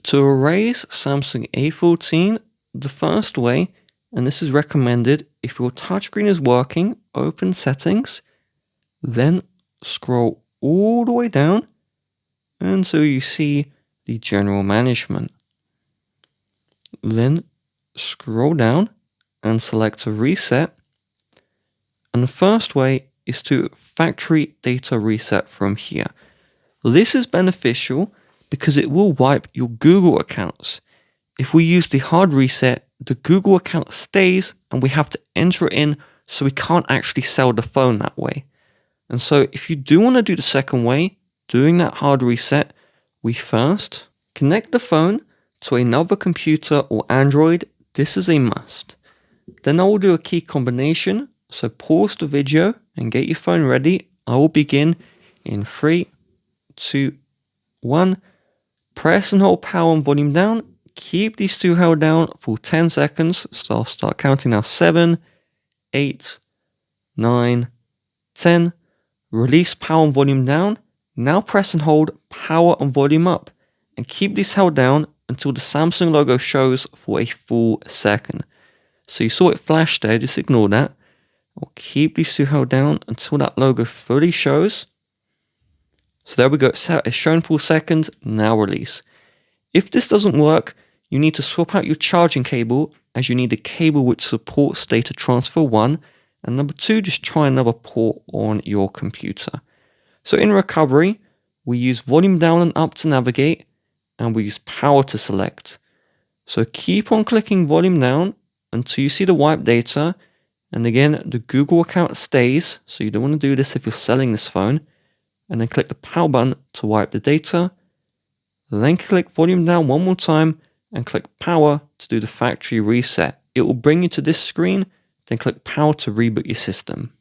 To erase Samsung A14, the first way, and this is recommended if your touchscreen is working, open settings, then scroll all the way down until you see the general management. Then scroll down and select a reset. And the first way is to factory data reset from here. This is beneficial because it will wipe your Google accounts. If we use the hard reset, the Google account stays and we have to enter it in, so we can't actually sell the phone that way. And so if you do want to do the second way, doing that hard reset, we first connect the phone to another computer or Android. This is a must. Then I will do a key combination. So pause the video and get your phone ready. I will begin in 3, 2, 1. Press and hold power and volume down. Keep these two held down for 10 seconds. So I'll start counting now. 7, 8, 9, 10. Release power and volume down. Now press and hold power and volume up. And keep these held down until the Samsung logo shows for a full second. So you saw it flash there, just ignore that. I'll keep these two held down until that logo fully shows. So there we go, it's shown full second, now release. If this doesn't work, you need to swap out your charging cable, as you need a cable which supports data transfer 1, and number 2, just try another port on your computer. So in recovery, we use volume down and up to navigate, and we use power to select. So keep on clicking volume down until you see the wipe data. And again, the Google account stays, so you don't want to do this if you're selling this phone. And then click the power button to wipe the data. Then click volume down one more time and click power to do the factory reset. It will bring you to this screen, then click power to reboot your system.